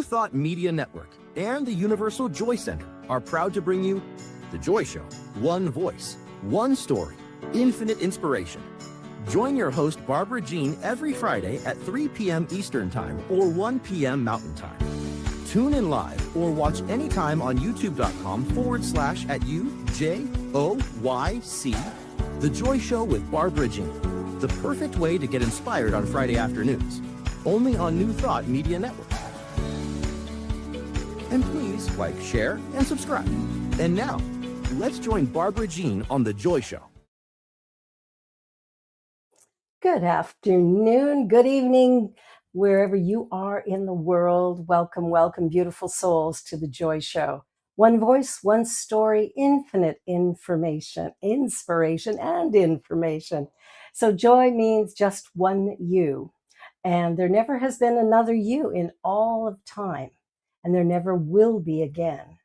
Thought Media Network and the Universal Joy Center are proud to bring you The Joy Show. One voice, one story, infinite inspiration. Join your host, Barbara Jean, every Friday at 3 p.m. Eastern Time or 1 p.m. Mountain Time. Tune in live or watch anytime on youtube.com/UJOYC. The Joy Show with Barbara Jean. The perfect way to get inspired on Friday afternoons. Only on New Thought Media Network. And please like, share, and subscribe. And now, let's join Barbara Jean on The Joy Show. Good afternoon, good evening, wherever you are in the world. Welcome, welcome, beautiful souls, to The Joy Show. One voice, one story, infinite information, inspiration, and information. So joy means just one you. And there never has been another you in all of time. And there never will be again.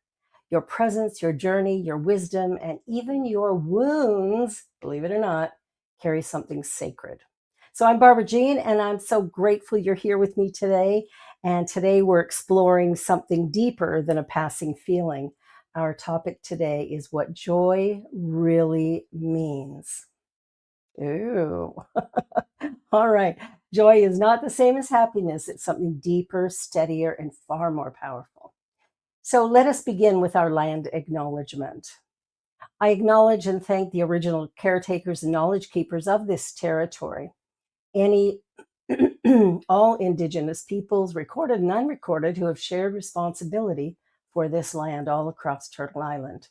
Your presence, your journey, your wisdom, and even your wounds, believe it or not, carry something sacred. So I'm Barbara Jean, and I'm so grateful you're here with me today. And today we're exploring something deeper than a passing feeling. Our topic today is what joy really means. Ooh. All right. Joy is not the same as happiness. It's something deeper, steadier, and far more powerful. So let us begin with our land acknowledgement. I acknowledge and thank the original caretakers and knowledge keepers of this territory. All Indigenous peoples, recorded and unrecorded, who have shared responsibility for this land all across Turtle Island.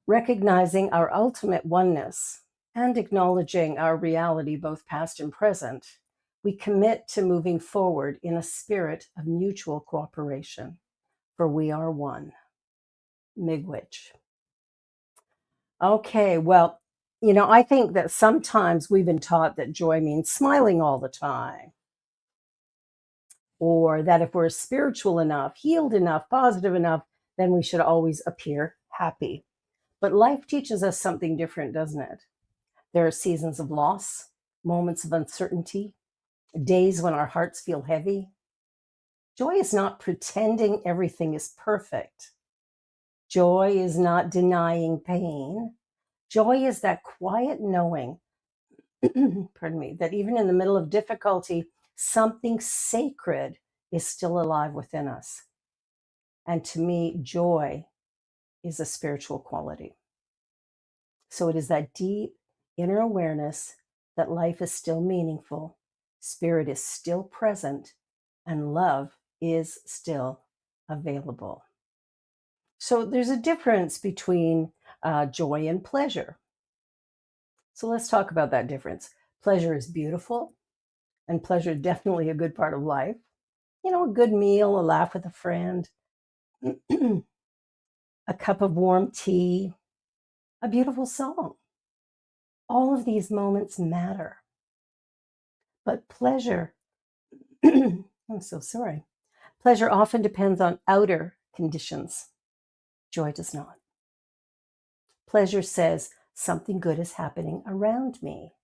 Recognizing our ultimate oneness and acknowledging our reality, both past and present, we commit to moving forward in a spirit of mutual cooperation, for we are one. Miigwech. Okay, well, I think that sometimes we've been taught that joy means smiling all the time, or that if we're spiritual enough, healed enough, positive enough, then we should always appear happy. But life teaches us something different, doesn't it? There are seasons of loss, moments of uncertainty, days when our hearts feel heavy. Joy is not pretending everything is perfect. Joy is not denying pain. Joy is that quiet knowing, pardon me, that even in the middle of difficulty, something sacred is still alive within us. And to me, joy is a spiritual quality. So it is that deep inner awareness that life is still meaningful, spirit is still present, and love is still available. So there's a difference between joy and pleasure. So let's talk about that difference. Pleasure is beautiful, and pleasure is definitely a good part of life. A good meal, a laugh with a friend, a cup of warm tea, a beautiful song. All of these moments matter. But pleasure, I'm so sorry. Pleasure often depends on outer conditions. Joy does not. Pleasure says something good is happening around me.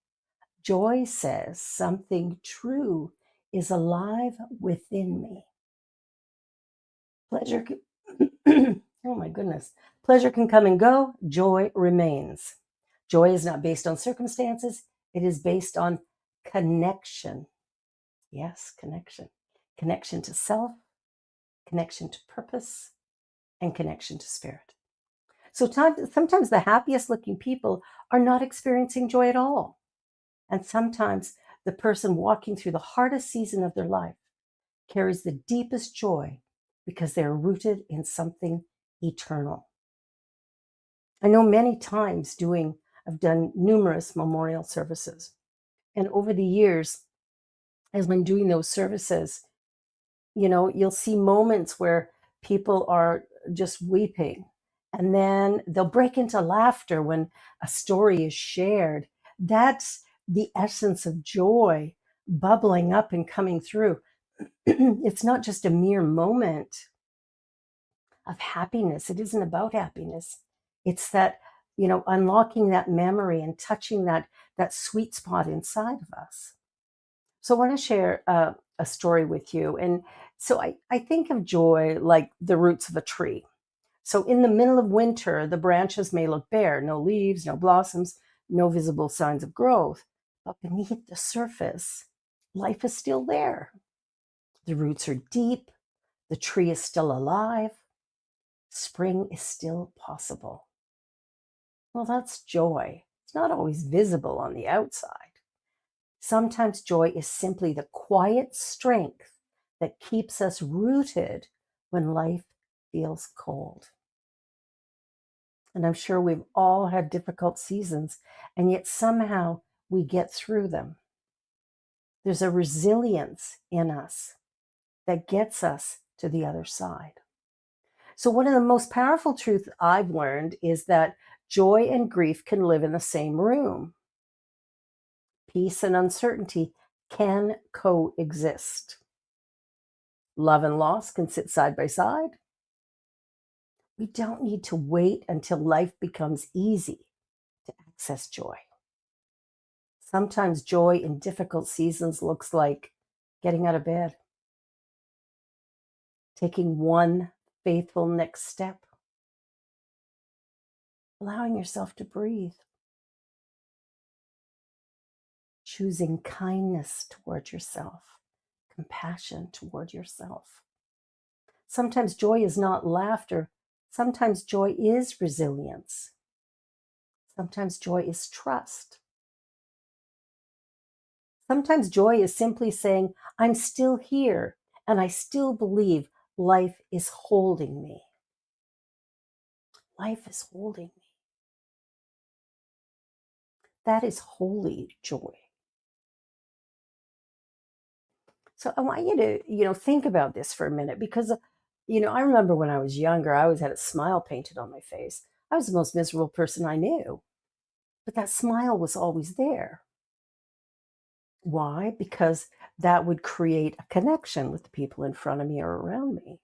Joy says something true is alive within me. Pleasure oh my goodness. Pleasure can come and go. Joy remains. Joy is not based on circumstances. It is based on connection. Yes, connection. Connection to self, connection to purpose, and connection to spirit. So sometimes the happiest looking people are not experiencing joy at all. And sometimes the person walking through the hardest season of their life carries the deepest joy because they're rooted in something eternal. I know many times I've done numerous memorial services. And over the years, as I'm doing those services, you'll see moments where people are just weeping. And then they'll break into laughter when a story is shared. That's the essence of joy bubbling up and coming through. It's not just a mere moment of happiness. It isn't about happiness. It's that, unlocking that memory and touching that sweet spot inside of us. So I want to share a story with you. And So I think of joy like the roots of a tree. So in the middle of winter, the branches may look bare, no leaves, no blossoms, no visible signs of growth. But beneath the surface, life is still there. The roots are deep, the tree is still alive, spring is still possible. Well, that's joy. It's not always visible on the outside. Sometimes joy is simply the quiet strength that keeps us rooted when life feels cold. And I'm sure we've all had difficult seasons, and yet somehow we get through them. There's a resilience in us that gets us to the other side. So, one of the most powerful truths I've learned is that joy and grief can live in the same room. Peace and uncertainty can coexist. Love and loss can sit side by side. We don't need to wait until life becomes easy to access joy. Sometimes joy in difficult seasons looks like getting out of bed, taking one faithful next step, allowing yourself to breathe, choosing kindness toward yourself, compassion toward yourself. Sometimes joy is not laughter. Sometimes joy is resilience. Sometimes joy is trust. Sometimes joy is simply saying, I'm still here and I still believe life is holding me. Life is holding me. That is holy joy. So I want you to, think about this for a minute because, I remember when I was younger, I always had a smile painted on my face. I was the most miserable person I knew, but that smile was always there. Why? Because that would create a connection with the people in front of me or around me.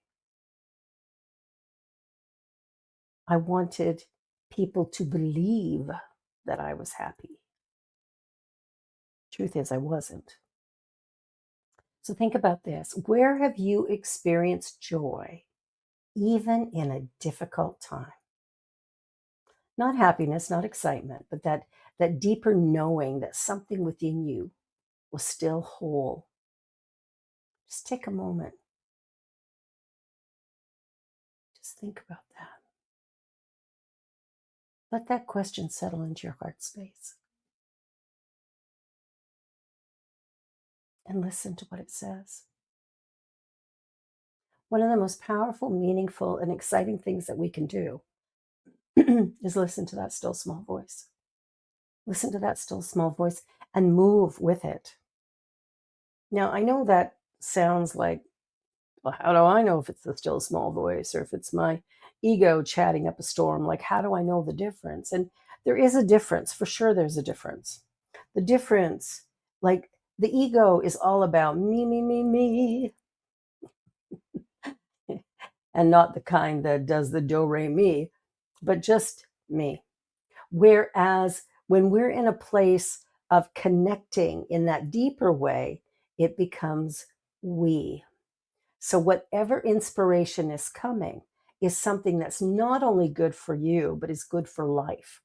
I wanted people to believe that I was happy. Truth is, I wasn't. So think about this. Where have you experienced joy, even in a difficult time? Not happiness, not excitement, but that deeper knowing that something within you was still whole. Just take a moment. Just think about that. Let that question settle into your heart space and listen to what it says. One of the most powerful, meaningful, and exciting things that we can do is listen to that still small voice. Listen to that still small voice and move with it. Now, I know that sounds like, well, how do I know if it's the still small voice or if it's my ego chatting up a storm? Like, how do I know the difference? And there is a difference. For sure, there's a difference. The difference, like, the ego is all about me, and not the kind that does the do, re, mi, but just me. Whereas when we're in a place of connecting in that deeper way, it becomes we. So, whatever inspiration is coming is something that's not only good for you, but is good for life.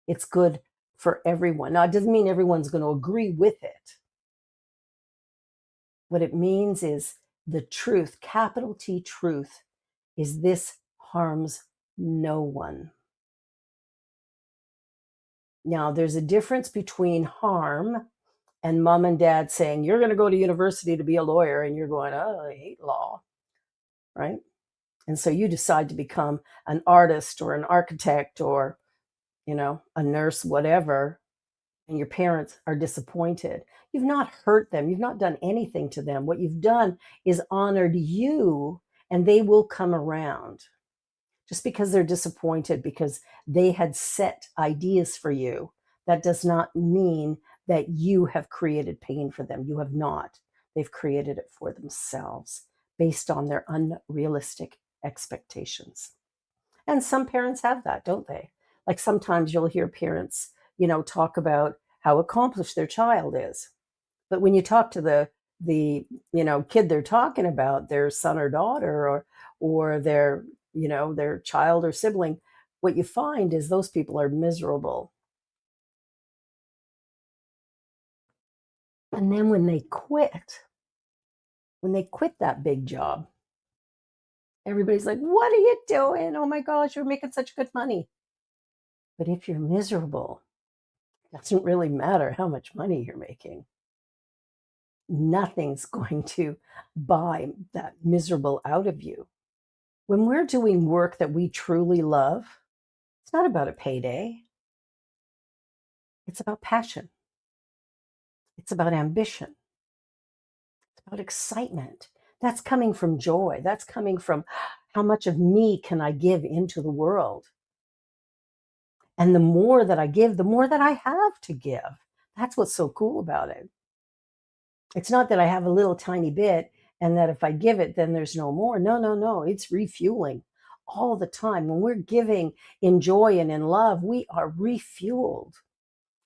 It's good for everyone. Now, it doesn't mean everyone's going to agree with it. What it means is the truth, capital T truth, is this harms no one. Now, there's a difference between harm and mom and dad saying, you're going to go to university to be a lawyer, and you're going, oh, I hate law, right? And so you decide to become an artist or an architect or, a nurse, whatever, and your parents are disappointed. You've not hurt them. You've not done anything to them. What you've done is honored you, and they will come around. Just because they're disappointed because they had set ideas for you, that does not mean that you have created pain for them. You have not. They've created it for themselves based on their unrealistic expectations. And some parents have that, don't they? Like sometimes you'll hear parents, talk about how accomplished their child is. But when you talk to the the kid they're talking about, their son or daughter, or their their child or sibling, what you find is those people are miserable. And then when they quit that big job, everybody's like, what are you doing? Oh my gosh, you're making such good money. But if you're miserable, it doesn't really matter how much money you're making. Nothing's going to buy that miserable out of you. When we're doing work that we truly love, it's not about a payday. It's about passion. It's about ambition. It's about excitement. That's coming from joy. That's coming from how much of me can I give into the world? And the more that I give, the more that I have to give. That's what's so cool about it. It's not that I have a little tiny bit and that if I give it, then there's no more. No, no, no. It's refueling all the time. When we're giving in joy and in love, we are refueled.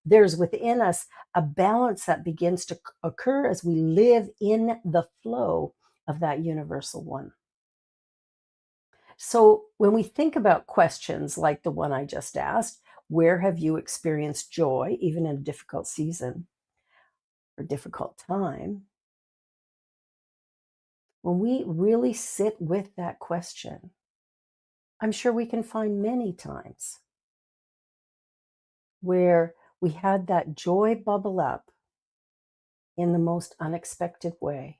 There's within us a balance that begins to occur as we live in the flow of that universal one. So when we think about questions like the one I just asked, where have you experienced joy, even in a difficult season or difficult time? When we really sit with that question, I'm sure we can find many times where we had that joy bubble up in the most unexpected way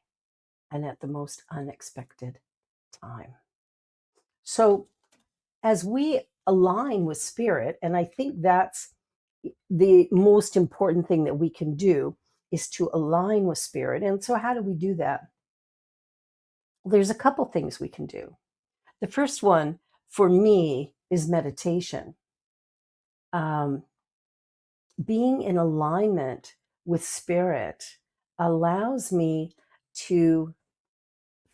and at the most unexpected time. So, as we align with spirit, and I think that's the most important thing that we can do is to align with spirit. And so, how do we do that? Well, there's a couple things we can do. The first one for me is meditation. Um, Being in alignment with spirit allows me to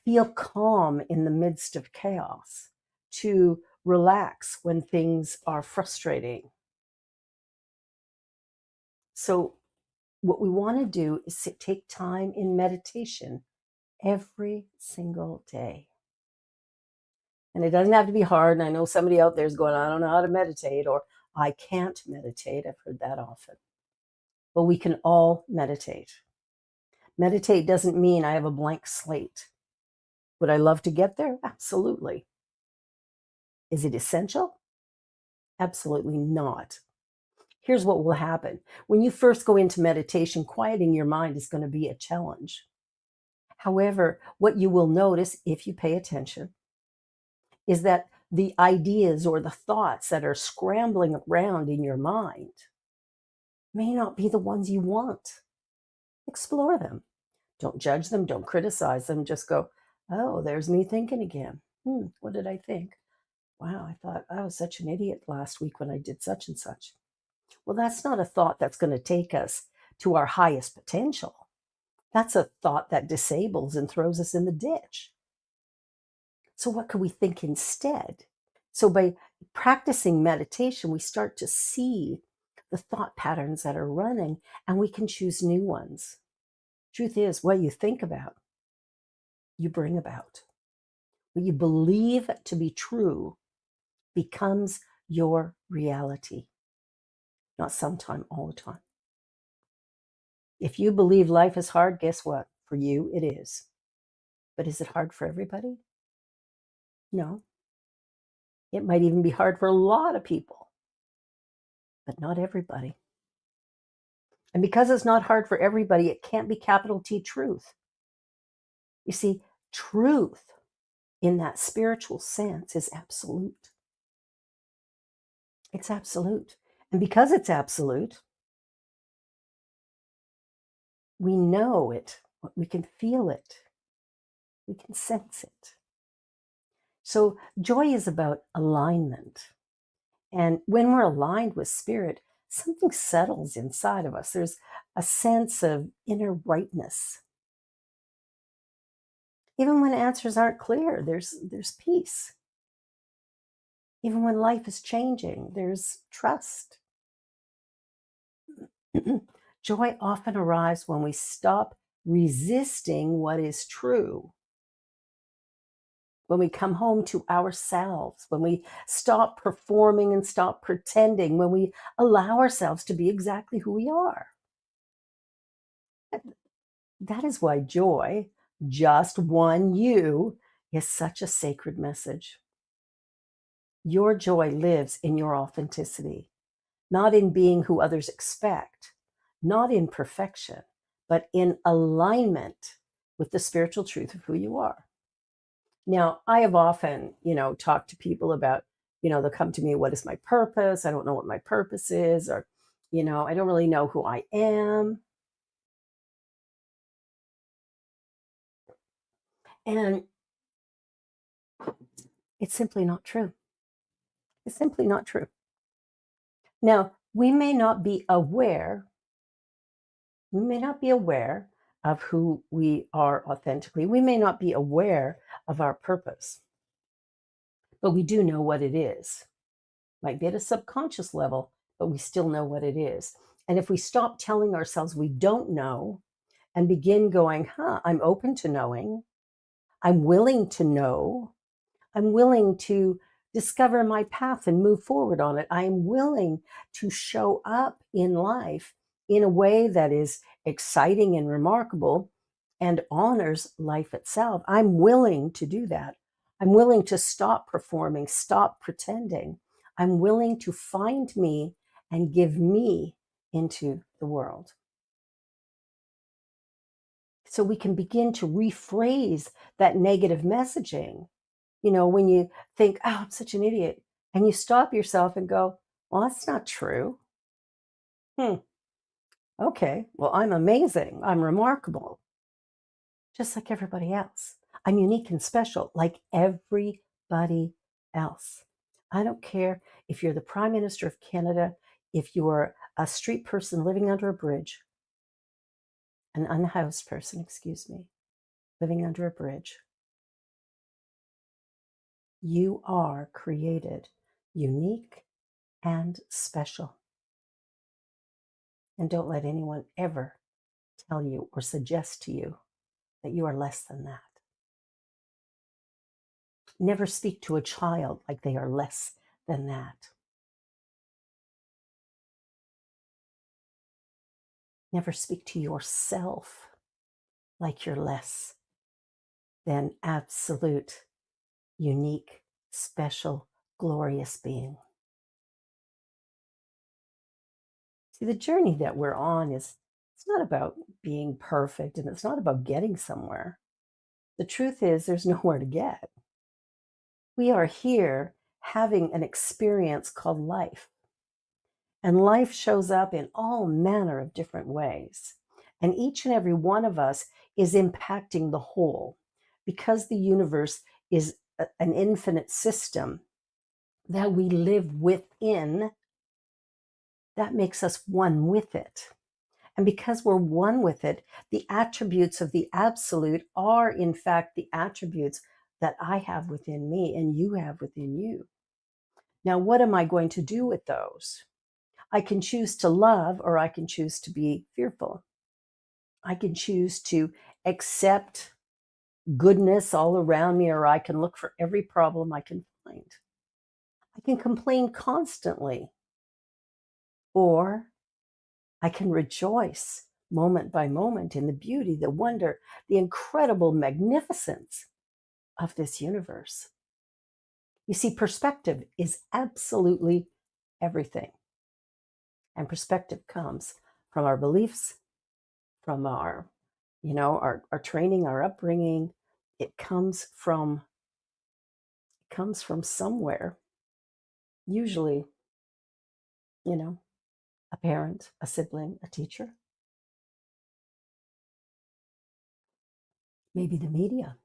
feel calm in the midst of chaos, to relax when things are frustrating. So, what we want to do is take time in meditation every single day. And it doesn't have to be hard. And I know somebody out there is going, I don't know how to meditate, or I can't meditate. I've heard that often. But we can all meditate. Meditate doesn't mean I have a blank slate. Would I love to get there? Absolutely. Is it essential? Absolutely not. Here's what will happen. When you first go into meditation, quieting your mind is going to be a challenge. However, what you will notice if you pay attention is that the ideas or the thoughts that are scrambling around in your mind may not be the ones you want. Explore them. Don't judge them. Don't criticize them. Just go, oh, there's me thinking again. What did I think? Wow, I thought I was such an idiot last week when I did such and such. Well, that's not a thought that's going to take us to our highest potential. That's a thought that disables and throws us in the ditch. So, what could we think instead? So, by practicing meditation, we start to see the thought patterns that are running and we can choose new ones. Truth is, what you think about, you bring about. What you believe to be true becomes your reality, not sometime, all the time. If you believe life is hard, guess what? For you, it is. But is it hard for everybody? No. It might even be hard for a lot of people, but not everybody. And because it's not hard for everybody, it can't be capital T truth. You see, truth in that spiritual sense is absolute. It's absolute. And because it's absolute, we know it, we can feel it, we can sense it. So joy is about alignment. And when we're aligned with spirit, something settles inside of us. There's a sense of inner rightness. Even when answers aren't clear, there's peace. Even when life is changing, there's trust. Joy often arrives when we stop resisting what is true. When we come home to ourselves, when we stop performing and stop pretending, when we allow ourselves to be exactly who we are. That is why joy, just one you, is such a sacred message. Your joy lives in your authenticity, not in being who others expect, not in perfection, but in alignment with the spiritual truth of who you are. Now, I have often, talked to people about, they'll come to me, what is my purpose? I don't know what my purpose is, or, I don't really know who I am. And it's simply not true. It's simply not true. Now, we may not be aware of who we are authentically. We may not be aware of our purpose, but we do know what it is. Might be at a subconscious level, but we still know what it is. And if we stop telling ourselves we don't know and begin going, I'm open to knowing, I'm willing to know, I'm willing to discover my path and move forward on it. I'm willing to show up in life in a way that is exciting and remarkable and honors life itself. I'm willing to do that. I'm willing to stop performing, stop pretending. I'm willing to find me and give me into the world. So we can begin to rephrase that negative messaging. When you think, I'm such an idiot, and you stop yourself and go, well, that's not true. Okay, well, I'm amazing. I'm remarkable, just like everybody else. I'm unique and special, like everybody else. I don't care if you're the Prime Minister of Canada, if you're a street person living under a bridge, an unhoused person, living under a bridge. You are created unique and special. And don't let anyone ever tell you or suggest to you that you are less than that. Never speak to a child like they are less than that. Never speak to yourself like you're less than absolute, unique, special, glorious being. See, the journey that we're on it's not about being perfect and it's not about getting somewhere. The truth is there's nowhere to get. We are here having an experience called life. And life shows up in all manner of different ways. And each and every one of us is impacting the whole. Because the universe is an infinite system that we live within, that makes us one with it. And because we're one with it, the attributes of the absolute are, in fact, the attributes that I have within me and you have within you. Now, what am I going to do with those? I can choose to love or I can choose to be fearful. I can choose to accept goodness all around me or I can look for every problem I can find. I can complain constantly or I can rejoice moment by moment in the beauty, the wonder, the incredible magnificence of this universe. You see, perspective is absolutely everything. And perspective comes from our beliefs, from our training, our upbringing. It comes from somewhere, usually, a parent, a sibling, a teacher, maybe the media.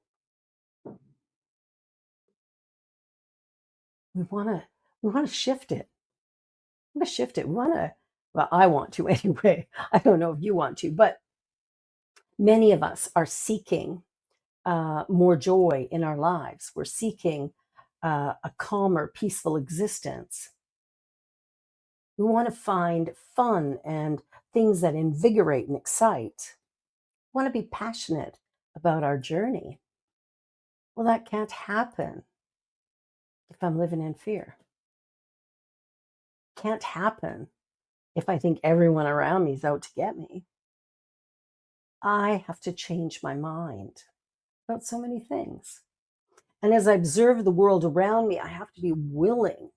We want to shift it. We want to shift it. Well, I want to anyway. I don't know if you want to, but many of us are seeking more joy in our lives. We're seeking a calmer, peaceful existence. We want to find fun and things that invigorate and excite. want to be passionate about our journey. Well, that can't happen if I'm living in fear. Can't happen if I think everyone around me is out to get me. I have to change my mind about so many things. And as I observe the world around me, I have to be willing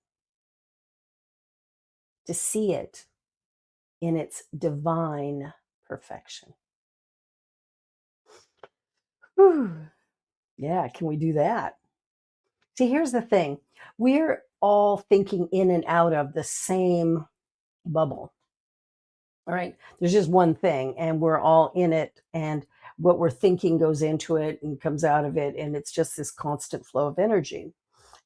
to see it in its divine perfection. Whew. Yeah, can we do that? See, here's the thing, we're all thinking in and out of the same bubble. All right. There's just one thing, and we're all in it. And what we're thinking goes into it and comes out of it. And it's just this constant flow of energy.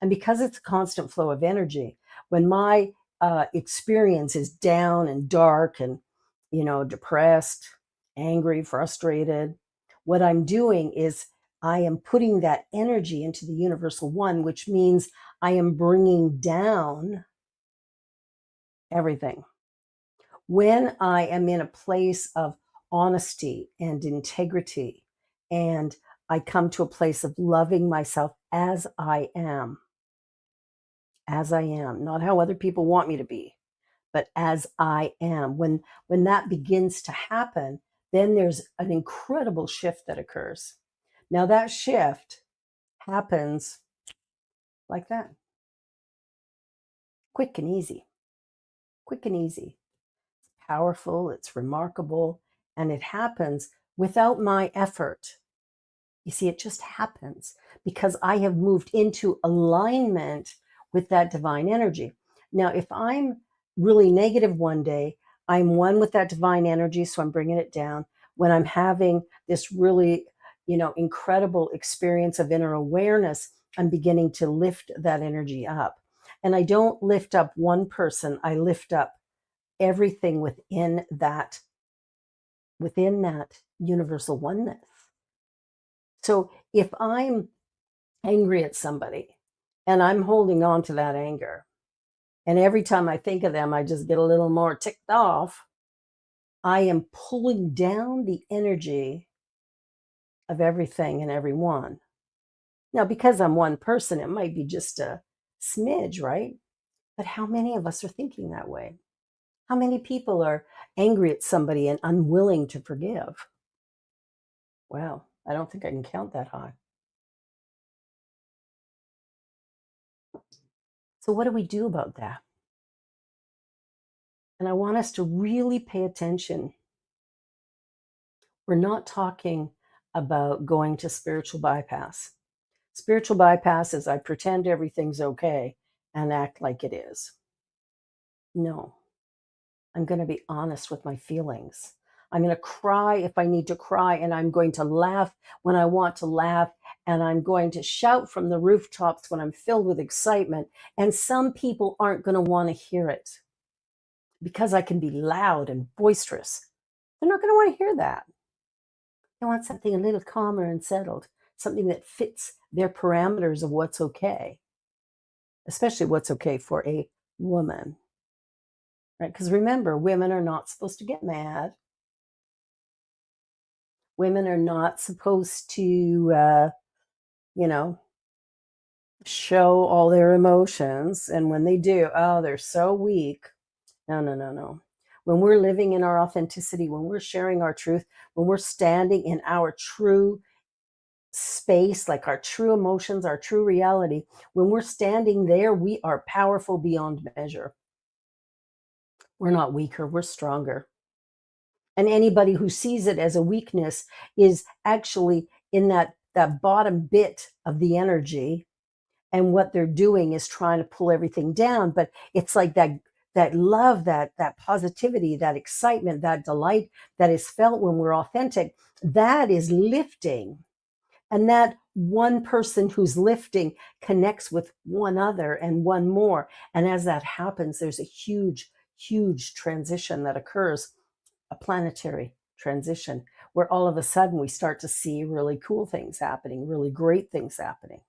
And because it's a constant flow of energy, when my experience is down and dark and, depressed, angry, frustrated, what I'm doing is I am putting that energy into the universal one, which means I am bringing down everything. When I am in a place of honesty and integrity, and I come to a place of loving myself as I am, not how other people want me to be, but as I am. When that begins to happen, then there's an incredible shift that occurs. Now that shift happens like that, quick and easy, quick and easy. Powerful, it's remarkable, and it happens without my effort. You see, it just happens because I have moved into alignment with that divine energy. Now, if I'm really negative one day, I'm one with that divine energy, so I'm bringing it down. When I'm having this really, incredible experience of inner awareness, I'm beginning to lift that energy up. And I don't lift up one person, I lift up everything within that universal oneness. So if I'm angry at somebody and I'm holding on to that anger, and every time I think of them I just get a little more ticked off, I am pulling down the energy of everything and everyone. Now, because I'm one person, it might be just a smidge, right? But how many of us are thinking that way? How many people are angry at somebody and unwilling to forgive? Well, I don't think I can count that high. So, what do we do about that? And I want us to really pay attention. We're not talking about going to spiritual bypass. Spiritual bypass is I pretend everything's okay and act like it is. No, I'm going to be honest with my feelings. I'm going to cry if I need to cry, and I'm going to laugh when I want to laugh, and I'm going to shout from the rooftops when I'm filled with excitement. And some people aren't going to want to hear it because I can be loud and boisterous. They're not going to want to hear that. They want something a little calmer and settled, something that fits their parameters of what's okay, especially what's okay for a woman, right? Because remember, women are not supposed to get mad. Women are not supposed to, you know, show all their emotions. And when they do, oh, they're so weak. No, no, no, no. When we're living in our authenticity, when we're sharing our truth, when we're standing in our true space, like our true emotions, our true reality, when we're standing there, we are powerful beyond measure. We're not weaker, we're stronger. And anybody who sees it as a weakness is actually in that bottom bit of the energy. And what they're doing is trying to pull everything down. But it's like that love, that positivity, that excitement, that delight that is felt when we're authentic, that is lifting. And that one person who's lifting connects with one other and one more. And as that happens, there's a huge, huge transition that occurs, a planetary transition, where all of a sudden we start to see really cool things happening, really great things happening.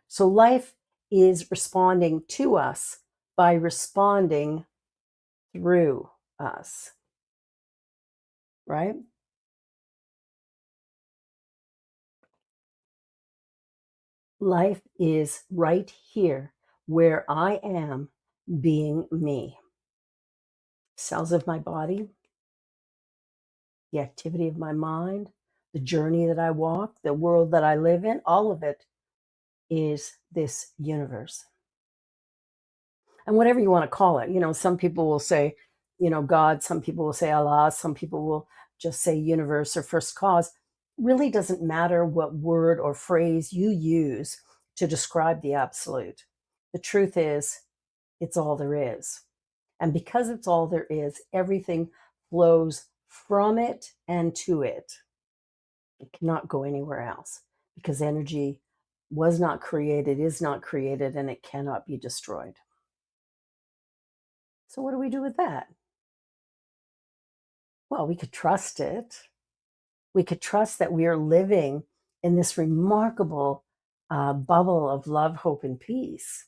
So life is responding to us by responding through us, right? Life is right here where I am being me. Cells of my body, the activity of my mind, the journey that I walk, the world that I live in, all of it is this universe. And whatever you want to call it, some people will say, God, some people will say Allah, some people will just say universe or first cause. Really doesn't matter what word or phrase you use to describe the absolute. The truth is, it's all there is. And because it's all there is, everything flows from it and to it. It cannot go anywhere else because energy was not created, is not created, and it cannot be destroyed. So, what do we do with that? Well, we could trust it. We could trust that we are living in this remarkable bubble of love, hope, and peace.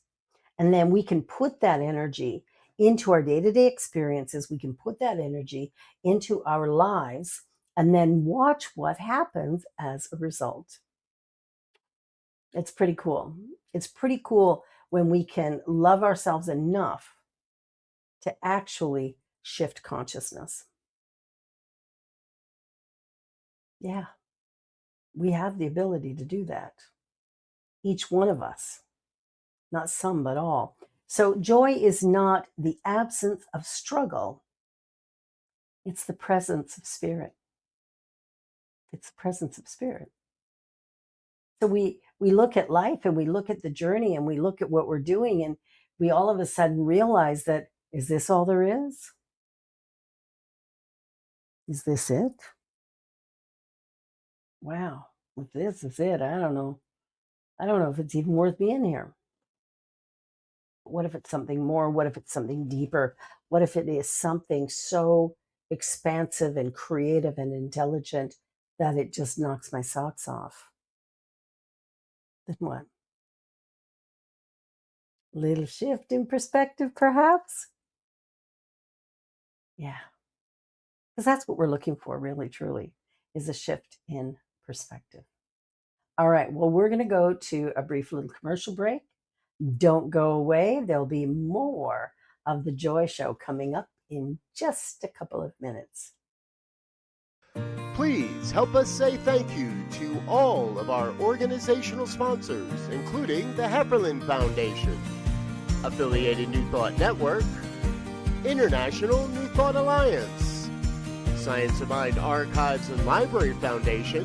And then we can put that energy into our day to day experiences. We can put that energy into our lives and then watch what happens as a result. It's pretty cool. It's pretty cool when we can love ourselves enough to actually shift consciousness. Yeah, we have the ability to do that. Each one of us, not some, but all. So, joy is not the absence of struggle, it's the presence of spirit. It's the presence of spirit. So we look at life and we look at the journey and we look at what we're doing and we all of a sudden realize that, is this all there is? Is this it? Wow. If this is it, I don't know. I don't know if it's even worth being here. What if it's something more? What if it's something deeper? What if it is something so expansive and creative and intelligent that it just knocks my socks off? Then what? Little shift in perspective, perhaps? Yeah, because that's what we're looking for, really, truly, is a shift in perspective. All right, well, we're going to go to a brief little commercial break. Don't go away. There'll be more of the Joy Show coming up in just a couple of minutes. Please help us say thank you to all of our organizational sponsors, including the Hepperlin Foundation, Affiliated New Thought Network, International New Thought Alliance, Science of Mind Archives and Library Foundation,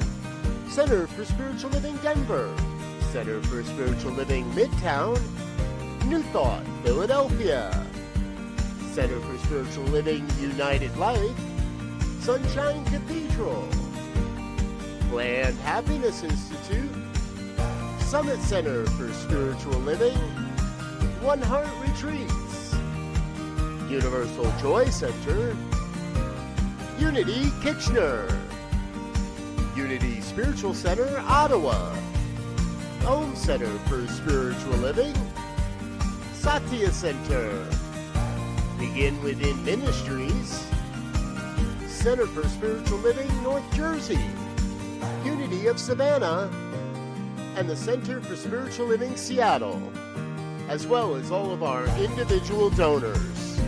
Center for Spiritual Living Denver, Center for Spiritual Living Midtown, New Thought Philadelphia, Center for Spiritual Living United Life, Sunshine Cathedral, Planned Happiness Institute, Summit Center for Spiritual Living, One Heart Retreats, Universal Joy Center, Unity Kitchener, Unity Spiritual Center Ottawa, Home Center for Spiritual Living, Satya Center, Begin Within Ministries, Center for Spiritual Living North Jersey, Unity of Savannah, and the Center for Spiritual Living Seattle, as well as all of our individual donors.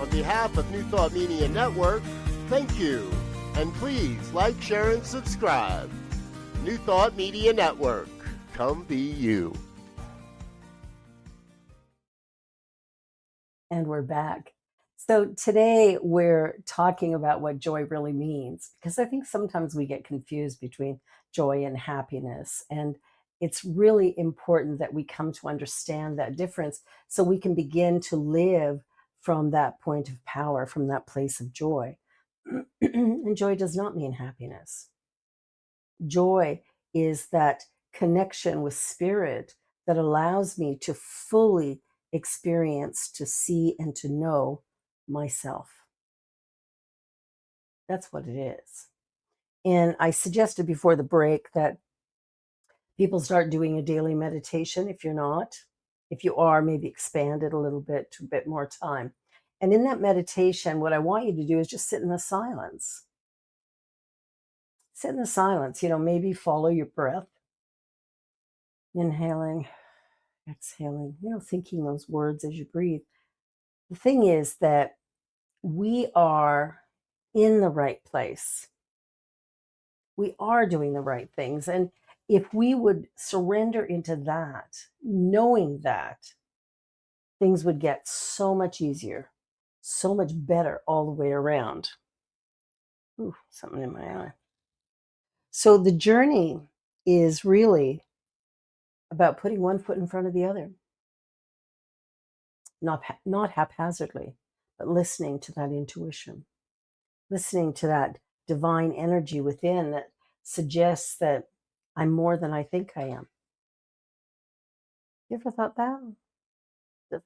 On behalf of New Thought Media Network, thank you, and please like, share, and subscribe. New Thought Media Network, come be you. And we're back. So today we're talking about what joy really means, because I think sometimes we get confused between joy and happiness. And it's really important that we come to understand that difference so we can begin to live from that point of power, from that place of joy. And joy does not mean happiness. Joy is that connection with spirit that allows me to fully experience, to see, and to know myself. That's what it is. And I suggested before the break that people start doing a daily meditation. If you're not, if you are, maybe expand it a little bit to a bit more time. And in that meditation, what I want you to do is just sit in the silence. Sit in the silence, maybe follow your breath. Inhaling, exhaling, thinking those words as you breathe. The thing is that we are in the right place. We are doing the right things. And if we would surrender into that, knowing that, things would get so much easier, so much better all the way around. Ooh, something in my eye. So the journey is really about putting one foot in front of the other, not haphazardly, but listening to that intuition, listening to that divine energy within that suggests that I'm more than I think I am. You ever thought that? That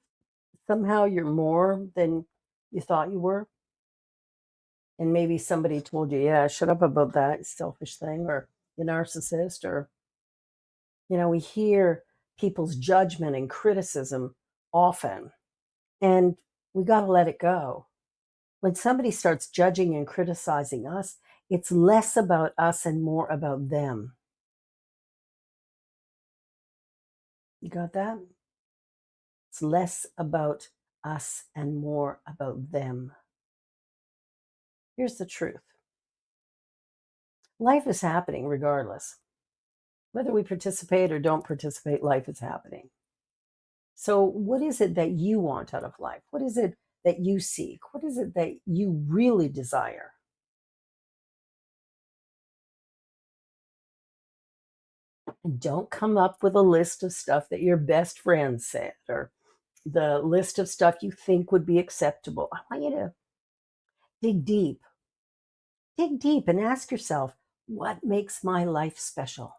somehow you're more than you thought you were? And maybe somebody told you, yeah, shut up about that selfish thing, or you narcissist, or, we hear people's judgment and criticism often, and we got to let it go. When somebody starts judging and criticizing us, it's less about us and more about them. You got that? It's less about us and more about them. Here's the truth. Life is happening regardless. Whether we participate or don't participate, life is happening. So, what is it that you want out of life? What is it that you seek? What is it that you really desire? And don't come up with a list of stuff that your best friend said, or the list of stuff you think would be acceptable. I want you to dig deep. Dig deep and ask yourself, what makes my life special?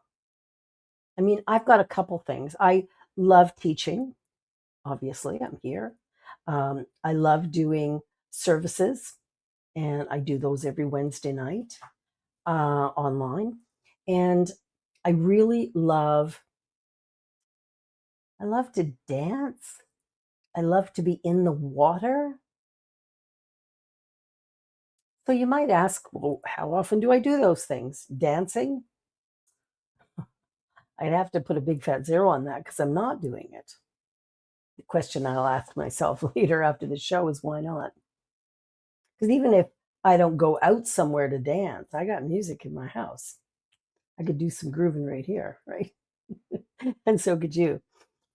I mean, I've got a couple things. I love teaching. Obviously, I'm here. I love doing services, and I do those every Wednesday night online. And I really I love to dance. I love to be in the water. So you might ask, well, how often do I do those things? Dancing? I'd have to put a big fat zero on that because I'm not doing it. The question I'll ask myself later after the show is why not? Because even if I don't go out somewhere to dance, I got music in my house. I could do some grooving right here, right? And so could you.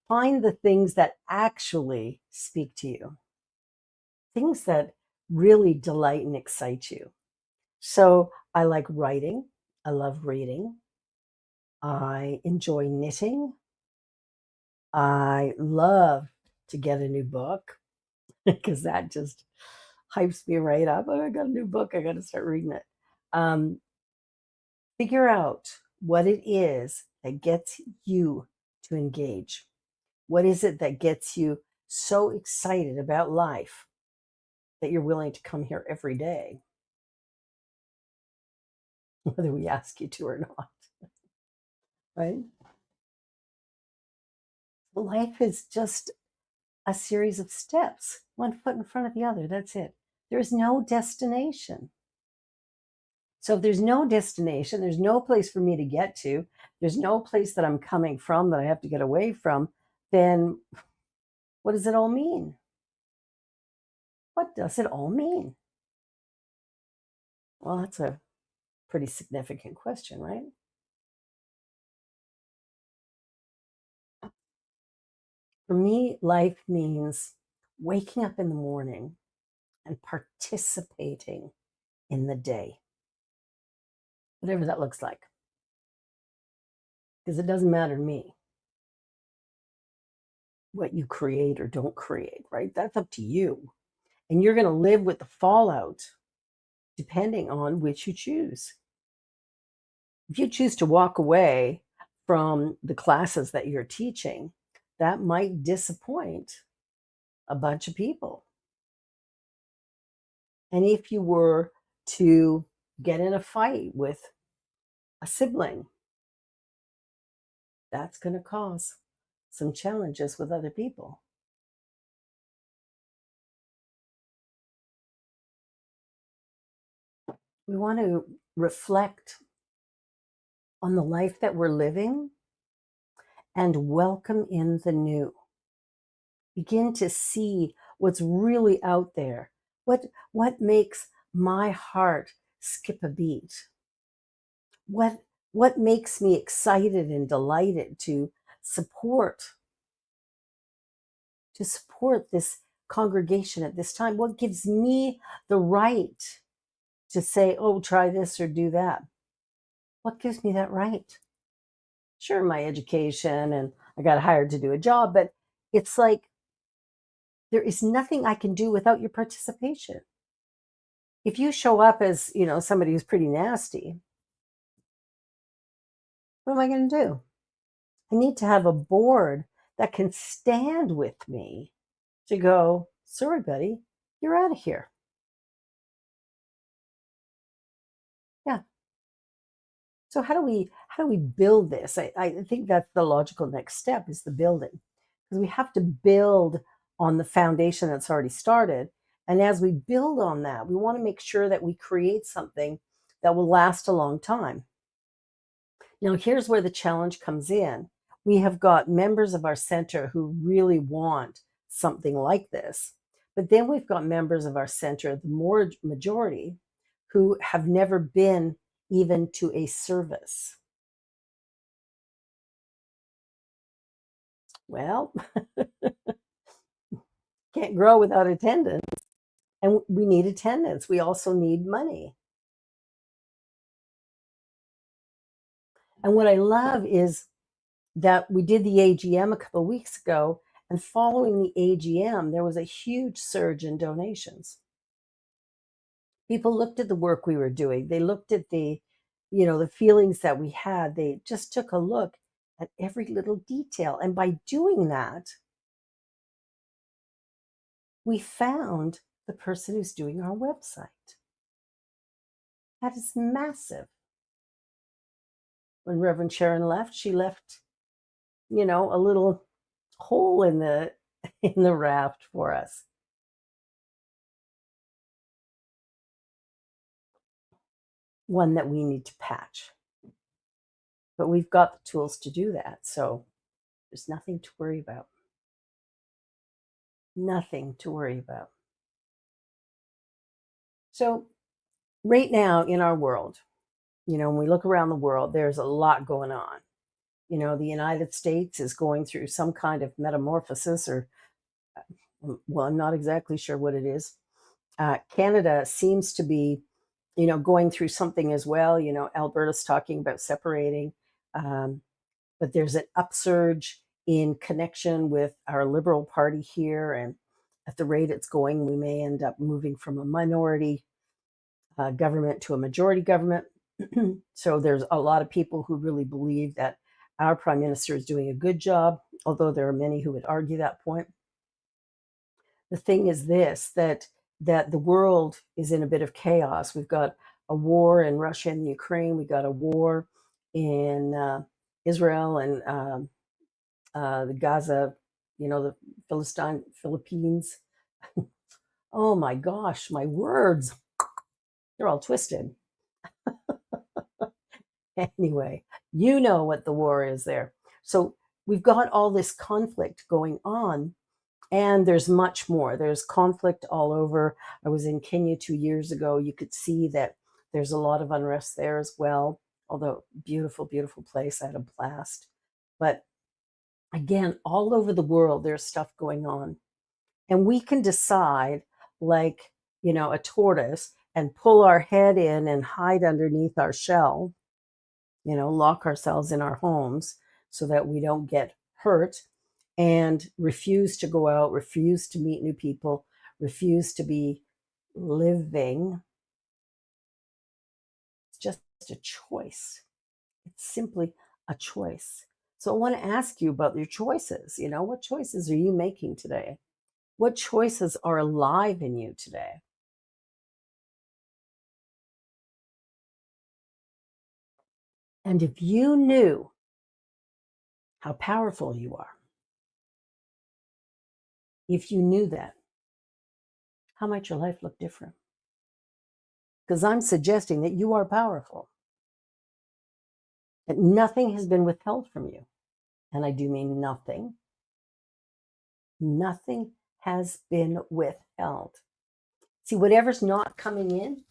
Find the things that actually speak to you, things that really delight and excite you. So I like writing. I love reading. I enjoy knitting. I love to get a new book because that just hypes me right up. Oh, I got a new book. I got to start reading it. Um, Figure out what it is that gets you to engage. What is it that gets you so excited about life that you're willing to come here every day, whether we ask you to or not, right? Life is just a series of steps, one foot in front of the other. That's it. There's no destination. So if there's no destination, there's no place for me to get to, there's no place that I'm coming from that I have to get away from, then what does it all mean? What does it all mean? Well, that's a pretty significant question, right? For me, life means waking up in the morning and participating in the day, whatever that looks like, because it doesn't matter to me what you create or don't create, right? That's up to you. And you're going to live with the fallout depending on which you choose. If you choose to walk away from the classes that you're teaching, that might disappoint a bunch of people. And if you were to get in a fight with a sibling, that's going to cause some challenges with other people. We want to reflect on the life that we're living and welcome in the new. Begin to see what's really out there. What makes my heart skip a beat? What makes me excited and delighted to support this congregation at this time? What gives me the right to say, oh, try this or do that? What gives me that right? Sure, my education and I got hired to do a job, but it's like there is nothing I can do without your participation. If you show up as, somebody who's pretty nasty, what am I going to do? I need to have a board that can stand with me to go, sorry, buddy, you're out of here. Yeah. So how do we build this? I think that's the logical next step is the building. Because we have to build on the foundation that's already started. And as we build on that, we want to make sure that we create something that will last a long time. Now, here's where the challenge comes in. We have got members of our center who really want something like this. But then we've got members of our center, the majority, who have never been even to a service. Well, can't grow without attendance. And we need attendance. We also need money. And what I love is that we did the AGM a couple of weeks ago, and following the AGM, there was a huge surge in donations. People looked at the work we were doing. They looked at the feelings that we had. They just took a look at every little detail. And by doing that, we found the person who's doing our website. That is massive. When Reverend Sharon left, she left, a little hole in the raft for us. One that we need to patch. But we've got the tools to do that. So there's nothing to worry about. Nothing to worry about. So right now in our world, when we look around the world, there's a lot going on. The United States is going through some kind of metamorphosis, or, well, I'm not exactly sure what it is. Canada seems to be, going through something as well. Alberta's talking about separating, but there's an upsurge in connection with our Liberal Party here. And at the rate it's going, we may end up moving from a minority government to a majority government. So there's a lot of people who really believe that our prime minister is doing a good job, although there are many who would argue that point. The thing is this, that the world is in a bit of chaos. We've got a war in Russia and Ukraine. We got a war in Israel and the Gaza, the Philippines. Oh my gosh, my words, they're all twisted. Anyway, you know what the war is there. So we've got all this conflict going on, and there's much more. There's conflict all over. I was in Kenya 2 years ago. You could see that there's a lot of unrest there as well, although beautiful, beautiful place. I had a blast. But again, all over the world, there's stuff going on. And we can decide, like, a tortoise, and pull our head in and hide underneath our shell, lock ourselves in our homes so that we don't get hurt, and refuse to go out, refuse to meet new people, refuse to be living. It's just a choice. It's simply a choice. So I want to ask you about your choices. What choices are you making today? What choices are alive in you today? And if you knew how powerful you are, if you knew that, how might your life look different? Because I'm suggesting that you are powerful, that nothing has been withheld from you, and I do mean nothing, nothing has been withheld. See, whatever's not coming in,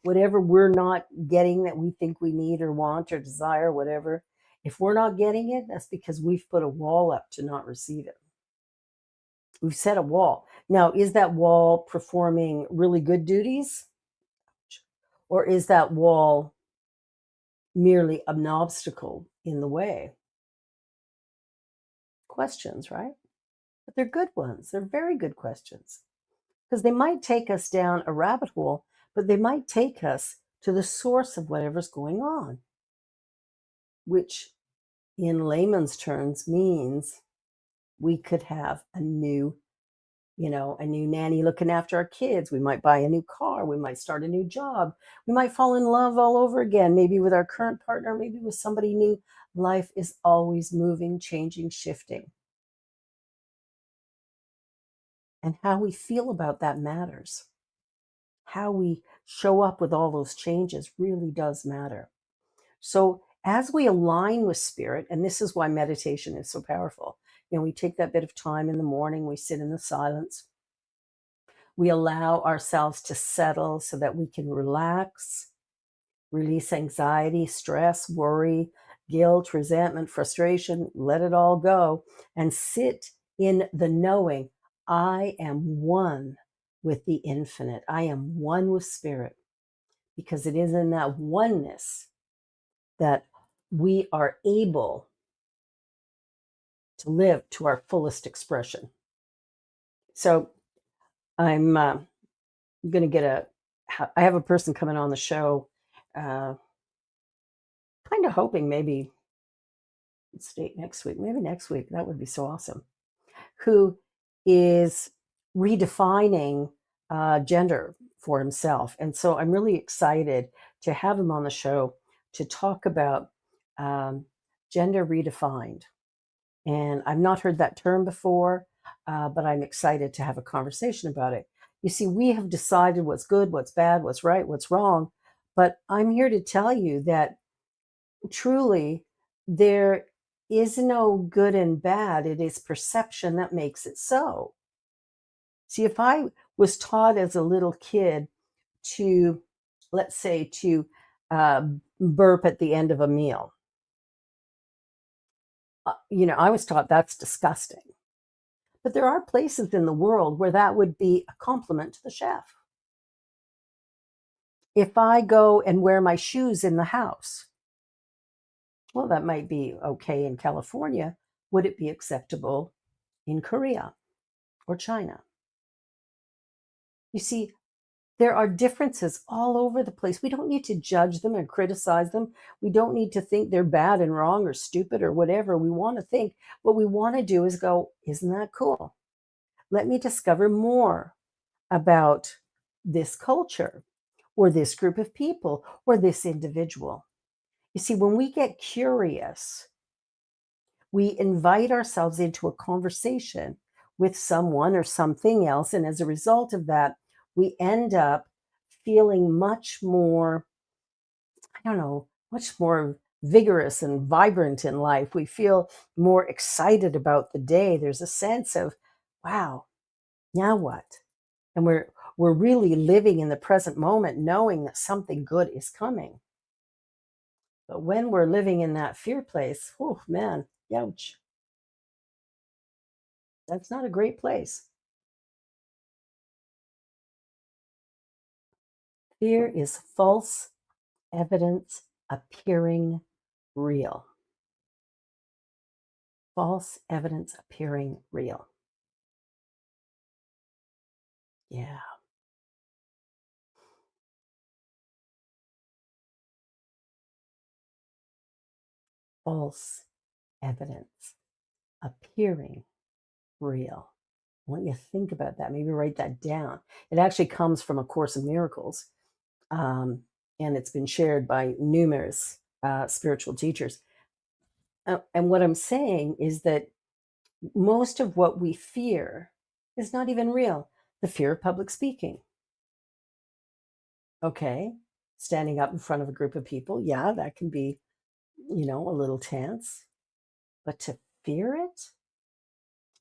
whatever we're not getting that we think we need or want or desire, whatever, if we're not getting it, that's because we've put a wall up to not receive it. We've set a wall. Now, is that wall performing really good duties? Or is that wall merely an obstacle in the way? Questions, right? But they're good ones. They're very good questions because they might take us down a rabbit hole, but they might take us to the source of whatever's going on, which in layman's terms means we could have a new nanny looking after our kids. We might buy a new car. We might start a new job. We might fall in love all over again, maybe with our current partner, maybe with somebody new. Life is always moving, changing, shifting. And how we feel about that matters. How we show up with all those changes really does matter. So as we align with spirit, and this is why meditation is so powerful, we take that bit of time in the morning, we sit in the silence, we allow ourselves to settle so that we can relax, release anxiety, stress, worry, guilt, resentment, frustration, let it all go, and sit in the knowing I am one with the infinite. I am one with spirit, because it is in that oneness that we are able to live to our fullest expression. So I'm going to I have a person coming on the show, kind of hoping maybe it's date next week, maybe next week. That would be so awesome. Who is redefining gender for himself. And so I'm really excited to have him on the show to talk about gender redefined. And I've not heard that term before, but I'm excited to have a conversation about it. You see, we have decided what's good, what's bad, what's right, what's wrong. But I'm here to tell you that truly there is no good and bad. It is perception that makes it so. See, if I was taught as a little kid to, let's say, to burp at the end of a meal, I was taught that's disgusting. But there are places in the world where that would be a compliment to the chef. If I go and wear my shoes in the house, well, that might be okay in California. Would it be acceptable in Korea or China? You see, there are differences all over the place. We don't need to judge them and criticize them. We don't need to think they're bad and wrong or stupid or whatever. We want to think, what we want to do is go, isn't that cool? Let me discover more about this culture or this group of people or this individual. You see, when we get curious, we invite ourselves into a conversation with someone or something else. And as a result of that, we end up feeling much more, much more vigorous and vibrant in life. We feel more excited about the day. There's a sense of, wow, now what? And we're really living in the present moment, knowing that something good is coming. But when we're living in that fear place, oh man, ouch. That's not a great place. Fear is false evidence appearing real. False evidence appearing real. Yeah. False evidence appearing real. I want you to think about that. Maybe write that down. It actually comes from A Course in Miracles, and it's been shared by numerous spiritual teachers. And what I'm saying is that most of what we fear is not even real. The fear of public speaking. Okay, standing up in front of a group of people, yeah, that can be, a little tense. But to fear it,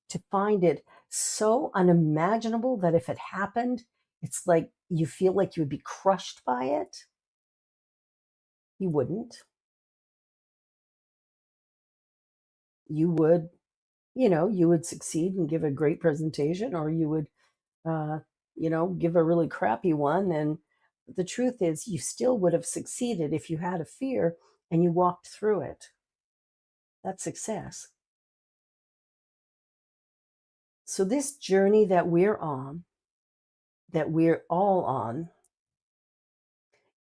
to find it so unimaginable that if it happened, it's like you feel like you would be crushed by it. You wouldn't. You would, you would succeed and give a great presentation, or you would, uh, give a really crappy one. And the truth is, you still would have succeeded if you had a fear and you walked through it. That's success. So, this journey that we're on, that we're all on,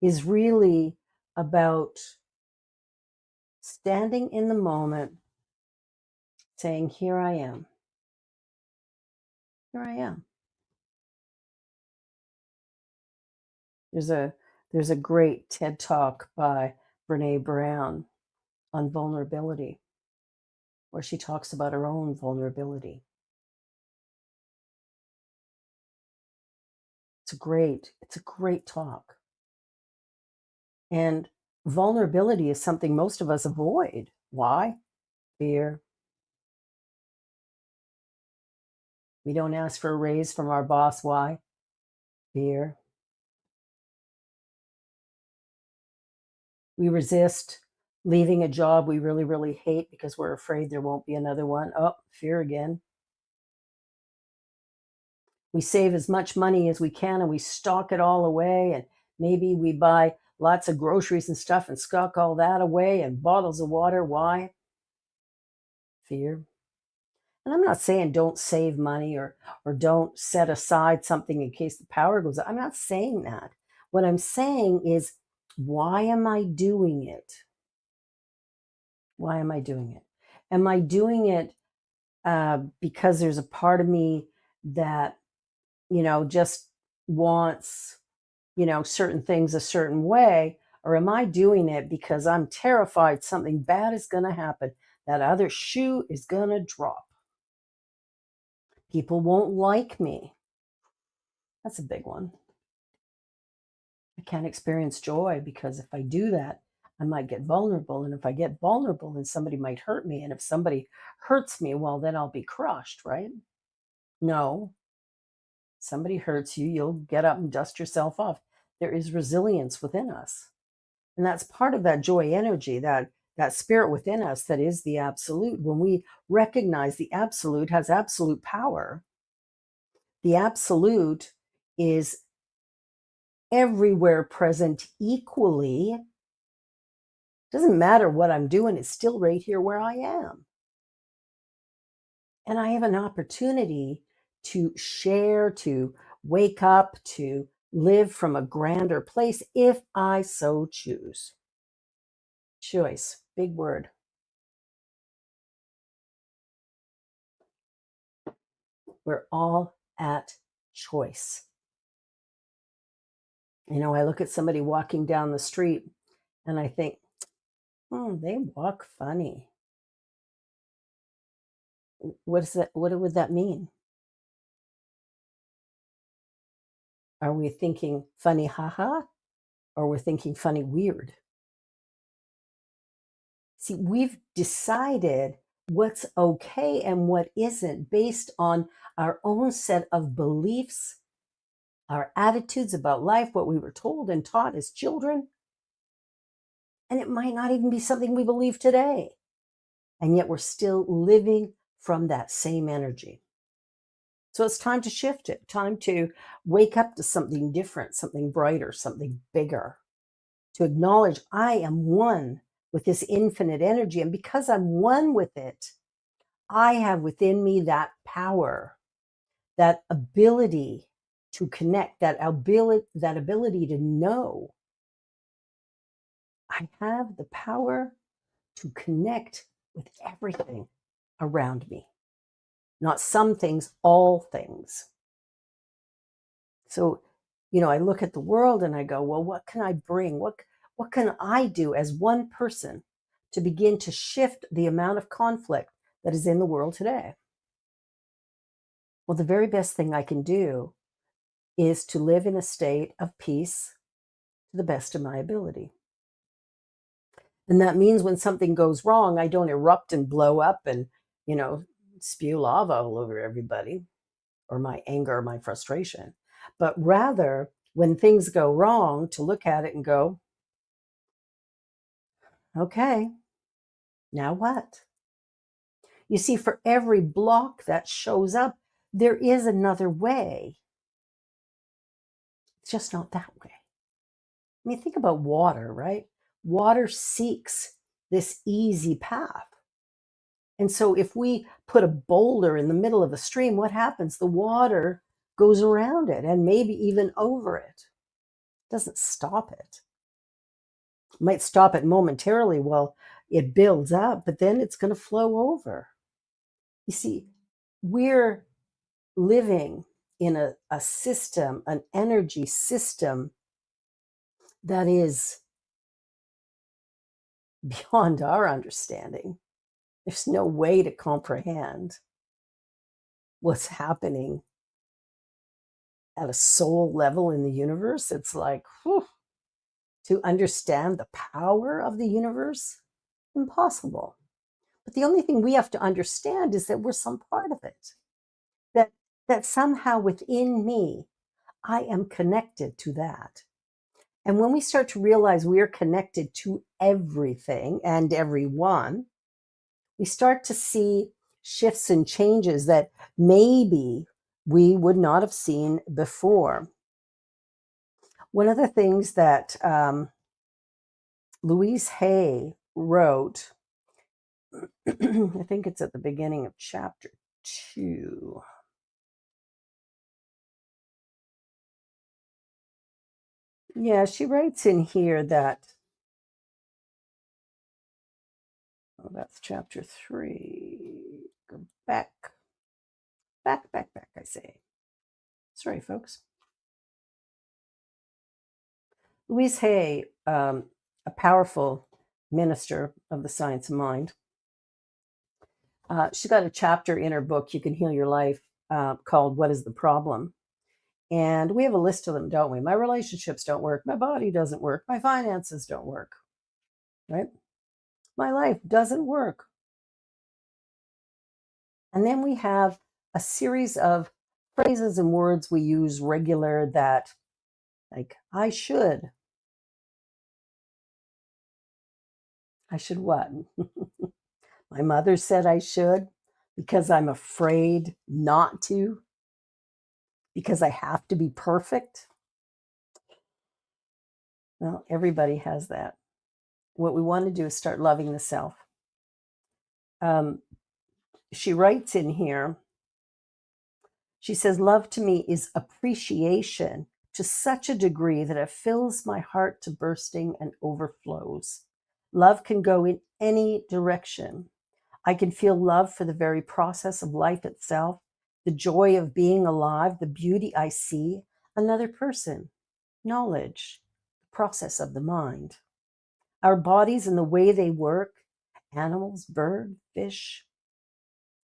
is really about standing in the moment, saying, Here I am. Here I am. There's a great TED talk by Brene Brown on vulnerability, where she talks about her own vulnerability. It's a great talk. And vulnerability is something most of us avoid. Why? Fear. We don't ask for a raise from our boss. Why? Fear. We resist leaving a job we really, really hate because we're afraid there won't be another one. Oh, fear again. We save as much money as we can and we stock it all away. And maybe we buy lots of groceries and stuff and stock all that away and bottles of water. Why? Fear. And I'm not saying don't save money or don't set aside something in case the power goes out. I'm not saying that. What I'm saying is, why am I doing it? Why am I doing it? Am I doing it because there's a part of me that, just wants, certain things a certain way? Or am I doing it because I'm terrified something bad is going to happen? That other shoe is going to drop. People won't like me. That's a big one. I can't experience joy because if I do that, I might get vulnerable. And if I get vulnerable, then somebody might hurt me. And if somebody hurts me, well, then I'll be crushed, right? No. Somebody hurts you, you'll get up and dust yourself off. There is resilience within us. And that's part of that joy energy, that spirit within us that is the absolute. When we recognize the absolute has absolute power, the absolute is everywhere present equally. Doesn't matter what I'm doing, it's still right here where I am. And I have an opportunity to share, to wake up, to live from a grander place if I so choose. Choice, big word. We're all at choice. I look at somebody walking down the street and I think, they walk funny. What is that? What would that mean? Are we thinking funny haha? Or we're thinking funny weird? See, we've decided what's okay and what isn't based on our own set of beliefs, our attitudes about life, what we were told and taught as children. And it might not even be something we believe today. And yet we're still living from that same energy. So it's time to shift it, time to wake up to something different, something brighter, something bigger, to acknowledge I am one with this infinite energy. And because I'm one with it, I have within me that power, that ability to connect, that ability to know. I have the power to connect with everything around me. Not some things, all things. So, I look at the world and I go, well, what can I bring? What can I do as one person to begin to shift the amount of conflict that is in the world today? Well, the very best thing I can do is to live in a state of peace to the best of my ability. And that means when something goes wrong, I don't erupt and blow up and spew lava all over everybody, or my anger or my frustration, but rather when things go wrong, to look at it and go, okay, now what? You see, for every block that shows up, there is another way. It's just not that way. I mean, think about water, right? Water seeks this easy path. And so if we put a boulder in the middle of a stream, what happens? The water goes around it and maybe even over it. It doesn't stop it. It might stop it momentarily while it builds up, but then it's going to flow over. You see, we're living in a system, an energy system that is beyond our understanding. There's no way to comprehend what's happening at a soul level in the universe. It's like, whew, to understand the power of the universe, impossible. But the only thing we have to understand is that we're some part of it. That somehow within me, I am connected to that. And when we start to realize we are connected to everything and everyone, we start to see shifts and changes that maybe we would not have seen before. One of the things that Louise Hay wrote, I think it's at the beginning of chapter 2. Yeah, she writes in here that, oh, that's chapter 3. Go back, I say. Sorry, folks. Louise Hay, a powerful minister of the science of mind, she got a chapter in her book, You Can Heal Your Life, called What is the Problem? And we have a list of them, don't we? My relationships don't work. My body doesn't work. My finances don't work, right? My life doesn't work. And then we have a series of phrases and words we use regular that, like, I should what? My mother said I should because I'm afraid not to, because I have to be perfect. Well, everybody has that. What we want to do is start loving the self. She writes in here, she says, love to me is appreciation to such a degree that it fills my heart to bursting and overflows. Love can go in any direction. I can feel love for the very process of life itself, the joy of being alive, the beauty I see, another person, knowledge, the process of the mind. Our bodies and the way they work, animals, bird, fish,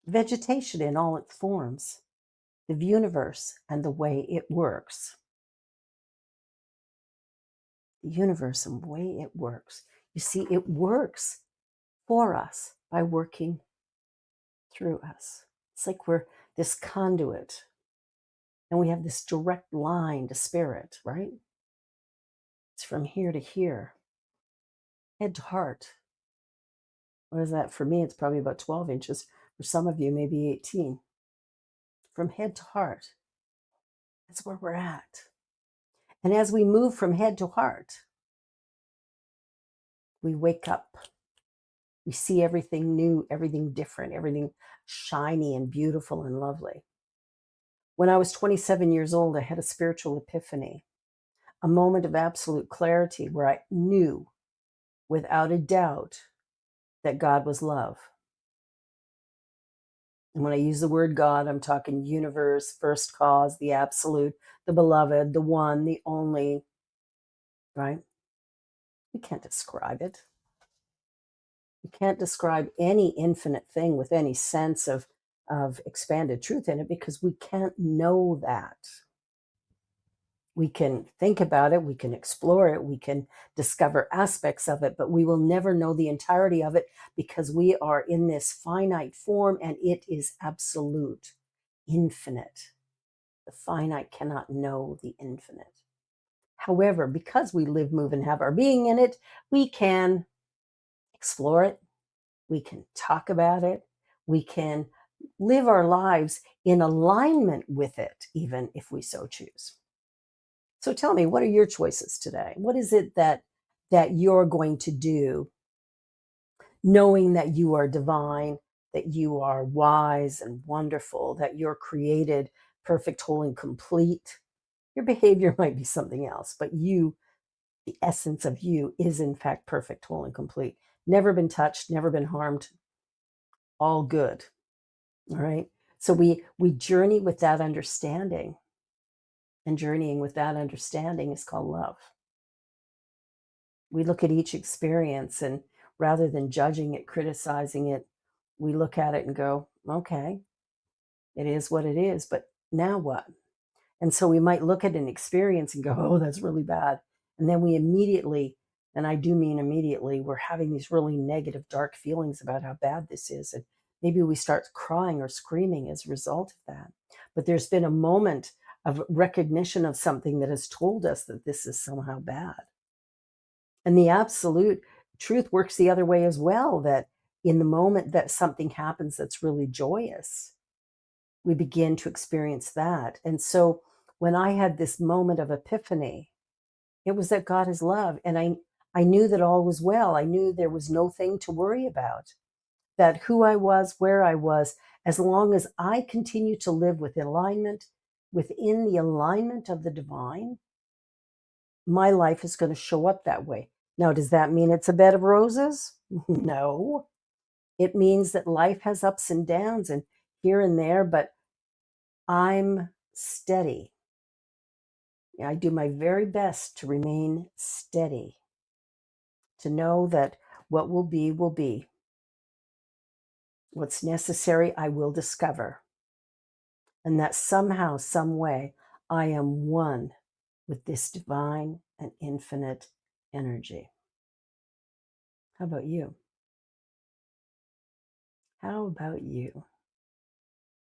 vegetation in all its forms, the universe and the way it works. The universe and the way it works. You see, it works for us by working through us. It's like we're this conduit and we have this direct line to spirit, right? It's from here to here, head to heart. What is that? For me, it's probably about 12 inches. For some of you, maybe 18. From head to heart. That's where we're at. And as we move from head to heart, we wake up. We see everything new, everything different, everything shiny and beautiful and lovely. When I was 27 years old, I had a spiritual epiphany, a moment of absolute clarity where I knew without a doubt that God was love. And when I use the word God, I'm talking universe, first cause, the absolute, the beloved, the one, the only, right? We can't describe it. You can't describe any infinite thing with any sense of expanded truth in it because we can't know that. We can think about it, we can explore it, we can discover aspects of it, but we will never know the entirety of it because we are in this finite form and it is absolute, infinite. The finite cannot know the infinite. However, because we live, move, and have our being in it, we can explore it, we can talk about it, we can live our lives in alignment with it, even if we so choose. So tell me, what are your choices today? What is it that you're going to do, knowing that you are divine, that you are wise and wonderful, that you're created perfect, whole, and complete? Your behavior might be something else, but you, the essence of you, is in fact perfect, whole, and complete. Never been touched, never been harmed, all good. All right. So we journey with that understanding, and journeying with that understanding is called love. We look at each experience, and rather than judging it, criticizing it, we look at it and go, okay, it is what it is, but now what? And so we might look at an experience and go, oh, that's really bad. And then we immediately, and I do mean immediately, we're having these really negative, dark feelings about how bad this is. And maybe we start crying or screaming as a result of that. But there's been a moment of recognition of something that has told us that this is somehow bad. And the absolute truth works the other way as well, that in the moment that something happens that's really joyous, we begin to experience that. And so when I had this moment of epiphany, it was that God is love. And I knew that all was well. I knew there was no thing to worry about, that who I was, where I was, as long as I continue to live within the alignment of the divine, my life is going to show up that way. Now, does that mean it's a bed of roses? No. It means that life has ups and downs and here and there, but I'm steady. I do my very best to remain steady, to know that what will be will be. What's necessary, I will discover. And that somehow, some way, I am one with this divine and infinite energy. How about you? How about you?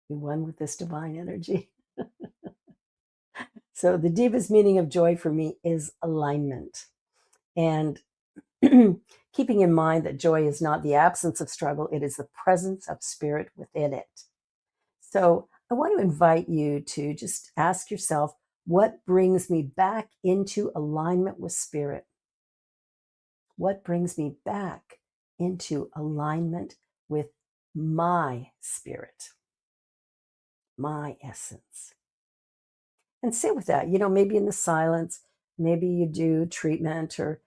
You one with this divine energy? So the deepest meaning of joy for me is alignment. And keeping in mind that joy is not the absence of struggle, it is the presence of spirit within it. So I want to invite you to just ask yourself, what brings me back into alignment with spirit? What brings me back into alignment with my spirit, my essence? And sit with that. Maybe in the silence, maybe you do treatment or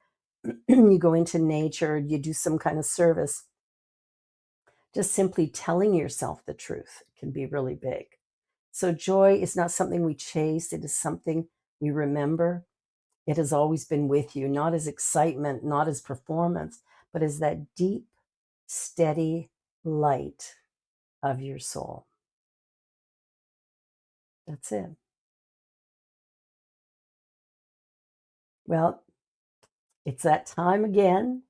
you go into nature, you do some kind of service. Just simply telling yourself the truth can be really big. So joy is not something we chase, it is something we remember. It has always been with you, not as excitement, not as performance, but as that deep, steady light of your soul. That's it. Well, it's that time again.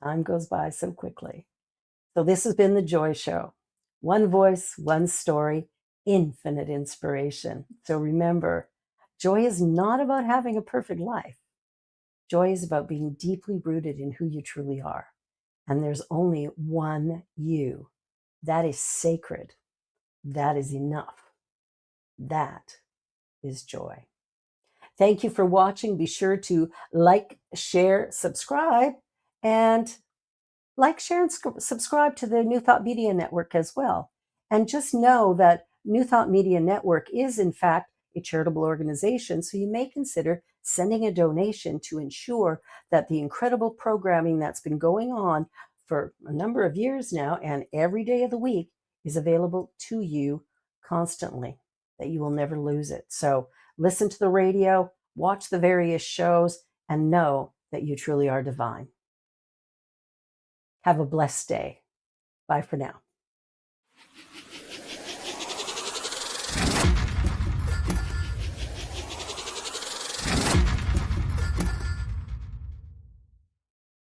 Time goes by so quickly. So this has been The Joy Show. One voice, one story, infinite inspiration. So remember, joy is not about having a perfect life. Joy is about being deeply rooted in who you truly are. And there's only one you. That is sacred. That is enough. That is joy. Thank you for watching. Be sure to like, share, subscribe, and like, share, and subscribe to the New Thought Media Network as well. And just know that New Thought Media Network is, in fact, a charitable organization, so you may consider sending a donation to ensure that the incredible programming that's been going on for a number of years now and every day of the week is available to you constantly, that you will never lose it. So listen to the radio, watch the various shows, and know that you truly are divine. Have a blessed day. Bye for now.